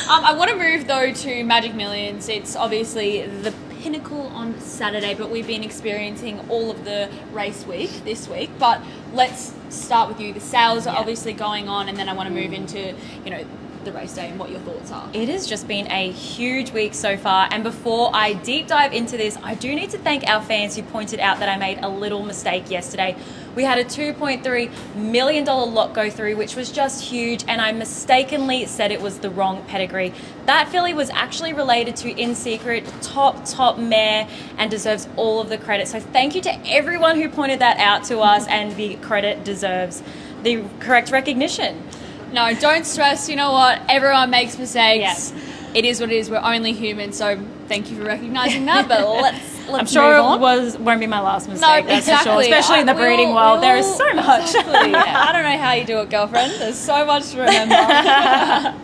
I want to move though to Magic Millions. It's obviously the pinnacle on Saturday, but we've been experiencing all of the race week this week. But let's start with you. The sales are obviously going on, and then I want to move into, the race day and what your thoughts are. It has just been a huge week so far, and before I deep dive into this, I do need to thank our fans who pointed out that I made a little mistake yesterday. We had a $2.3 million lot go through, which was just huge, and I mistakenly said it was the wrong pedigree. That filly was actually related to In Secret, top mare, and deserves all of the credit. So thank you to everyone who pointed that out to us, and the credit deserves the correct recognition. No, don't stress. You know what? Everyone makes mistakes. Yeah. It is what it is. We're only human. So thank you for recognizing that. But let's I'm sure move on. It won't be my last mistake. No, that's exactly. for sure. Especially in the breeding world, there is so much. Exactly. I don't know how you do it, girlfriend. There's so much to remember.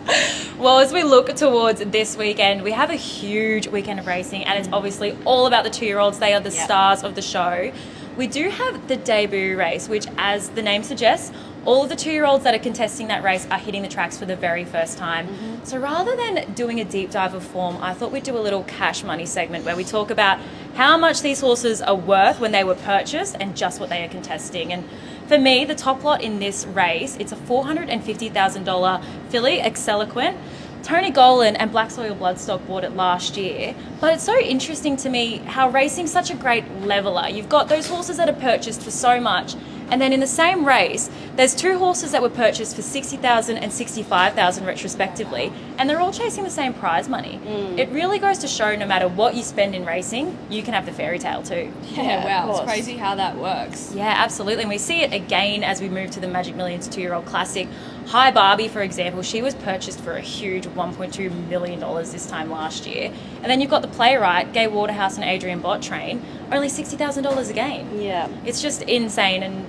Well, as we look towards this weekend, we have a huge weekend of racing, and it's obviously all about the 2-year-olds. They are the stars of the show. We do have the debut race, which, as the name suggests, all of the 2-year-olds that are contesting that race are hitting the tracks for the very first time. Mm-hmm. So rather than doing a deep dive of form, I thought we'd do a little cash money segment where we talk about how much these horses are worth when they were purchased and just what they are contesting. And for me, the top lot in this race, it's a $450,000 filly, XSection. Tony Golan and Black Soil Bloodstock bought it last year, but it's so interesting to me how racing's such a great leveler. You've got those horses that are purchased for so much, and then in the same race, there's 2 horses that were purchased for $60,000 and $65,000 respectively, and they're all chasing the same prize money. It really goes to show no matter what you spend in racing, you can have the fairy tale too. Yeah, wow, it's crazy how that works. Yeah, absolutely. And we see it again as we move to the Magic Millions 2-year-old Classic. Hi Barbie, for example, she was purchased for a huge $1.2 million this time last year. And then you've got the Playwright, Gay Waterhouse and Adrian Bottrain, only $60,000 a game. Yeah. It's just insane, and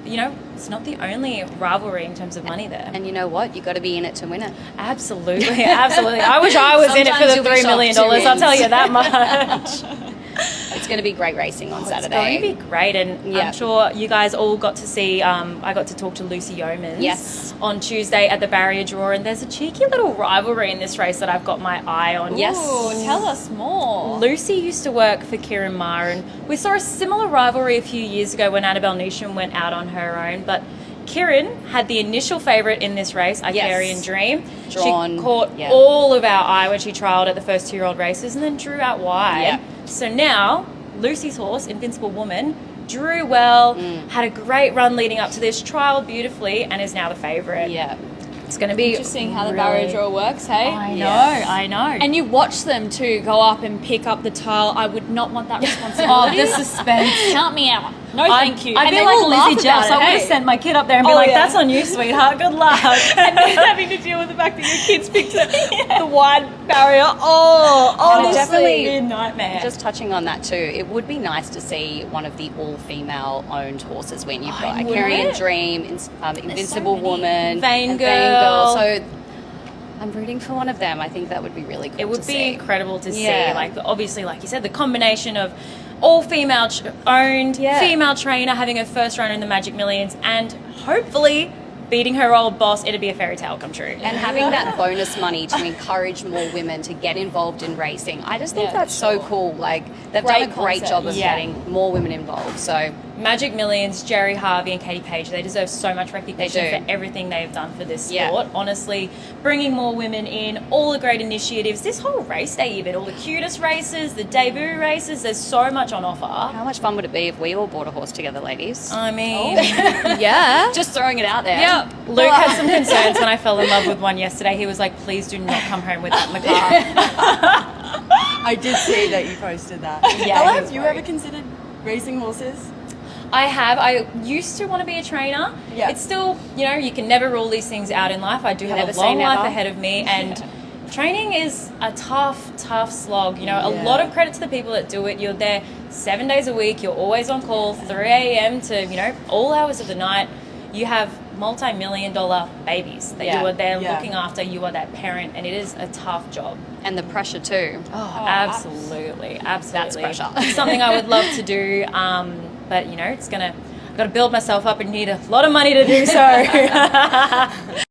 it's not the only rivalry in terms of money there. And you know what? You got to be in it to win it. Absolutely, absolutely. I wish I was in it for the $3 million, I'll tell you that much. It's going to be great racing on Saturday. It's going to be great, and I'm sure you guys all got to see, I got to talk to Lucy Yeomans on Tuesday at the barrier draw, and there's a cheeky little rivalry in this race that I've got my eye on. Yes. Ooh, tell us more. Lucy used to work for Kieran Maher, and we saw a similar rivalry a few years ago when Annabelle Neesham went out on her own, but Kieran had the initial favourite in this race, Icarian Dream. She caught all of our eye when she trialled at the first 2-year-old races and then drew out wide. Yeah. So now, Lucy's horse, Invincible Woman, drew well, had a great run leading up to this, trialled beautifully, and is now the favourite. Yeah. It's going to be interesting how the barrier draw works, hey? I know. And you watch them too go up and pick up the tile. I would not want that responsibility. The suspense. Count me out. No, thank you. I'd be like Lizzie Jess. I would have sent my kid up there and be that's on you, sweetheart. Good luck. And then having to deal with the fact that your kids picked the wide barrier. Honestly, definitely a nightmare. Just touching on that too, it would be nice to see one of the all-female owned horses win. You've got Icarian Dream, Invincible Woman, Vain Girl. So I'm rooting for one of them. I think that would be really cool. It would to be see. incredible to see. Like, obviously, like you said, the combination of all female owned, female trainer having her first run in the Magic Millions, and hopefully beating her old boss. It'd be a fairy tale come true. And having that bonus money to encourage more women to get involved in racing. I just think that's so cool. Like, they've done a great job of getting more women involved. So Magic Millions, Jerry Harvey and Katie Page, they deserve so much recognition for everything they've done for this sport. Honestly, bringing more women in, all the great initiatives, this whole race day even, all the cutest races, the debut races, there's so much on offer. How much fun would it be if we all bought a horse together, ladies? I mean, just throwing it out there. Yeah. Luke had some concerns when I fell in love with one yesterday. He was like, please do not come home with that in the car. I did see that you posted that. Yeah, Bella, have you ever considered racing horses? I have. I used to want to be a trainer. Yeah. It's still, you can never rule these things out in life. I do have a long life ahead of me, and training is a tough slog. A lot of credit to the people that do it. You're there 7 days a week. You're always on call, 3 a.m. to, all hours of the night. You have multi-million-dollar babies that you are there looking after. You are that parent, and it is a tough job. And the pressure too. Absolutely. That's pressure. It's something I would love to do, but it's I've got to build myself up and need a lot of money to do so.